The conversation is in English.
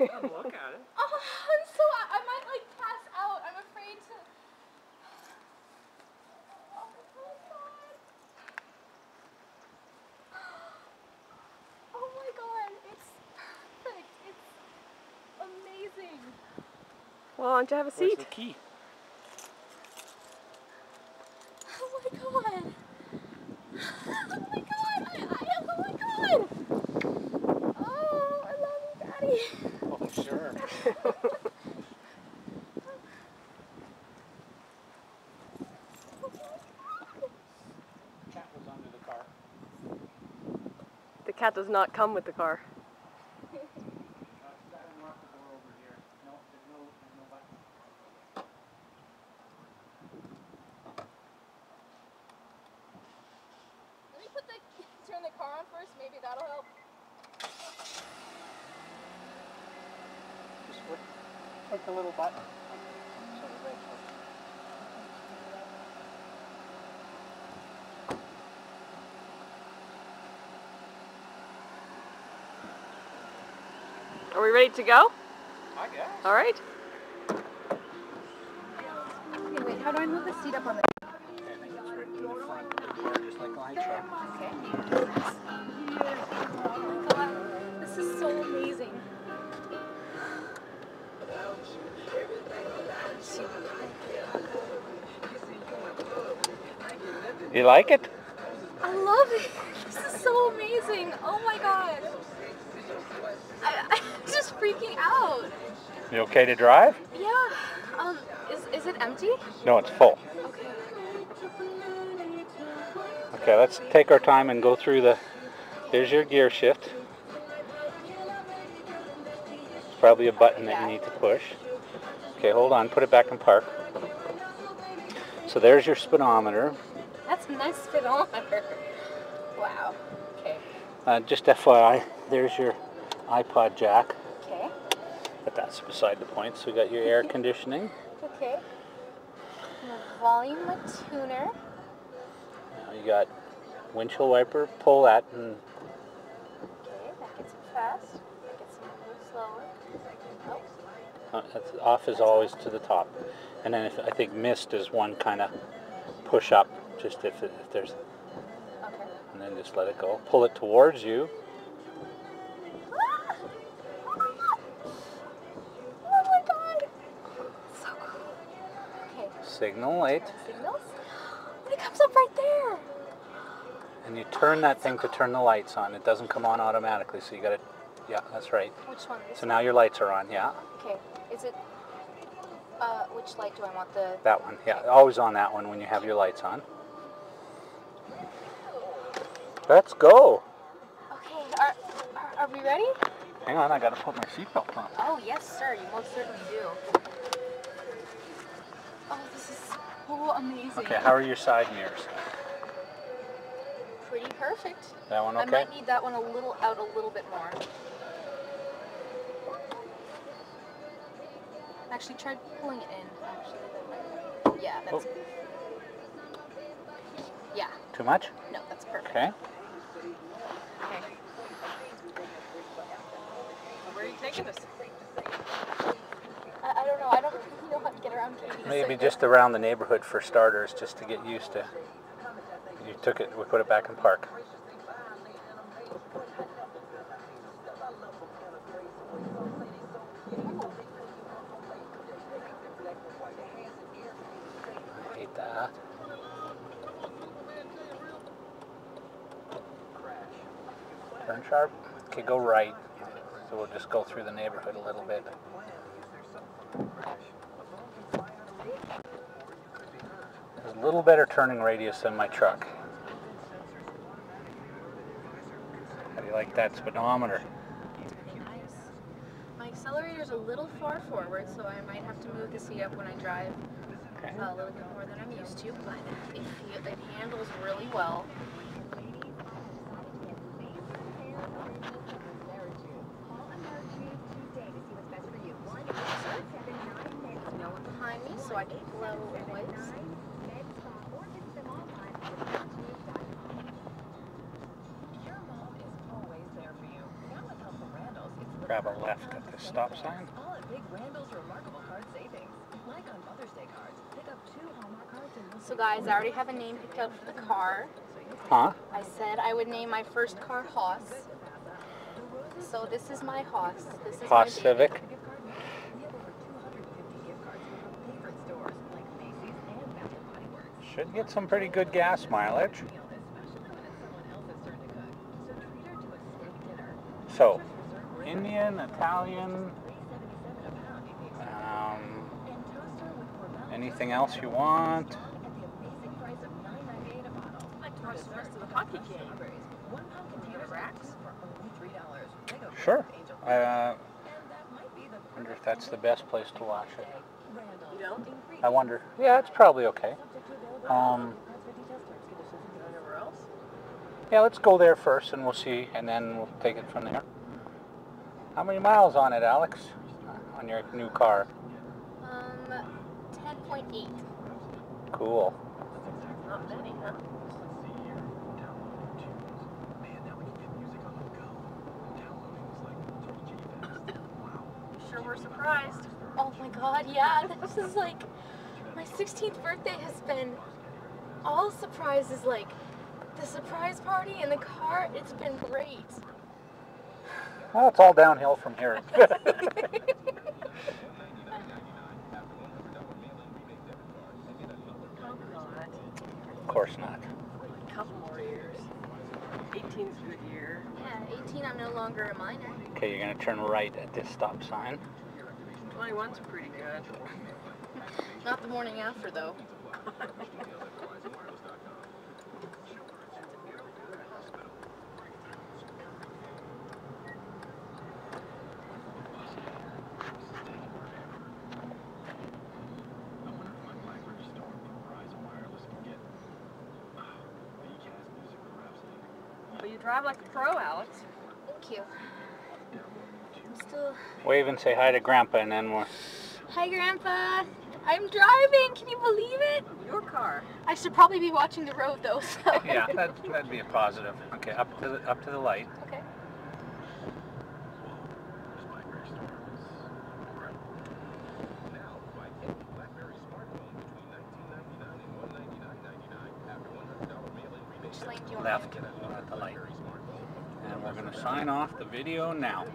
Look at it. Oh, I might like pass out. I'm afraid to. Oh my god. Oh my god, it's perfect. It's amazing. Well, why don't you have a seat? Where's the key? Oh my god. Oh my god. Oh my god. Oh, I love you, Daddy. Oh, sure. Cat was under the car. The cat does not come with the car. Turn the car on first, maybe that'll help. Just click the little button. Are we ready to go? I guess. All right. Okay, wait, how do I move the seat up on the... I think it's right in the front of the car, just like my truck. Okay. Oh my god, this is so amazing. You like it? I love it. This is so amazing. Oh my god. I'm just freaking out. You okay to drive? Yeah. Is it empty? No, it's full. Okay. Okay, let's take our time and go through the... There's your gear shift. There's probably a button that you need to push. Okay, hold on, put it back in park. So there's your speedometer. That's a nice speedometer. Wow. Okay. Just FYI, there's your iPod jack. Okay. But that's beside the point. So we got your air conditioning. Okay. The volume tuner. Now you got windshield wiper. Pull that and Okay, that gets it fast. That gets it a little slower. Oh. that's off is always to the top. And then I think mist is one kind of push up, just if there's. Okay. And then just let it go. Pull it towards you. Ah! Oh my god! So cool. Okay. Signal light. Signals? It comes up right there. And you turn that thing to turn the lights on. It doesn't come on automatically, so you got to. Yeah, that's right. Which one? This So one? now your lights are on. Yeah. Okay. Is it? Which light do I want? The. That one. Yeah, always on that one when you have your lights on. Let's go. Okay. Are we ready? Hang on, I got to put my seatbelt on. Oh yes, sir. You most certainly do. Oh, this is so amazing. Okay, how are your side mirrors? Pretty perfect. That one okay? I might need that one a little bit more. Actually, try pulling it in. Actually, that might. Yeah, that's. Oh. Yeah. Too much? No, that's perfect. Okay. Okay. Where are you taking us? I don't know. I don't really know how to get around Katie. Maybe just around the neighborhood for starters, just to get used to. You took it, we put it back in park. I hate that. Turn sharp. Okay, go right. So we'll just go through the neighborhood a little bit. There's a little better turning radius than my truck. How do you like that speedometer? Nice. My accelerator's a little far forward, so I might have to move the seat up when I drive Okay. a little bit more than I'm used to, but it handles really well. No one behind me, so I can blow away. grab a left at this stop sign. All at Big Randall's remarkable card savings. Like on Mother's Day cards, pick up 2 Hallmark cards and So guys, I already have a name picked out for the car. Huh? I said I would name my first car Hoss. So this is my Hoss. This is Hoss my Civic. we have over 250 gift cards from favorite stores like Macy's and Bath and Body Works. Should get some pretty good gas mileage. Especially when it's someone else's turn to cook. So treat her to a steak dinner. So, Indian, Italian, $3.77 a pound if you and toaster with Portobello anything else you want? at the amazing price of $9.98 a bottle. I'd like to watch the rest of the hockey game. Strawberries. 1 pound containers of Racks? for only $3. Lego Sure. Angel I and that might be the wonder if that's the best place to watch it. Randall. You don't? I wonder. Yeah, it's probably okay. Subject to availability. Um, Cards 50 test terms, conditions, and Anywhere else? yeah, let's go there first and we'll see, and then we'll take it from there. How many miles on it, Alex? On your new car? 10.8. Cool. Not many, huh? Sure we're surprised. Oh my god, yeah, this is like, my 16th birthday has been all surprises, like, the surprise party in the car, it's been great. Well, it's all downhill from here. Oh, God. Of course not. A couple more years. 18's a good year. Yeah, 18, I'm no longer a minor. Okay, you're going to turn right at this stop sign. 21's pretty good. Not the morning after, though. Well, you drive like a pro, Alex. Thank you. I'm still... Wave and say hi to Grandpa, and then we'll... Hi, Grandpa. I'm driving. Can you believe it? Your car. I should probably be watching the road, though, so... Yeah, that'd be a positive. Okay, up to the light. Okay. Which lane do you want? Left at the light. And we're going to sign off the video now.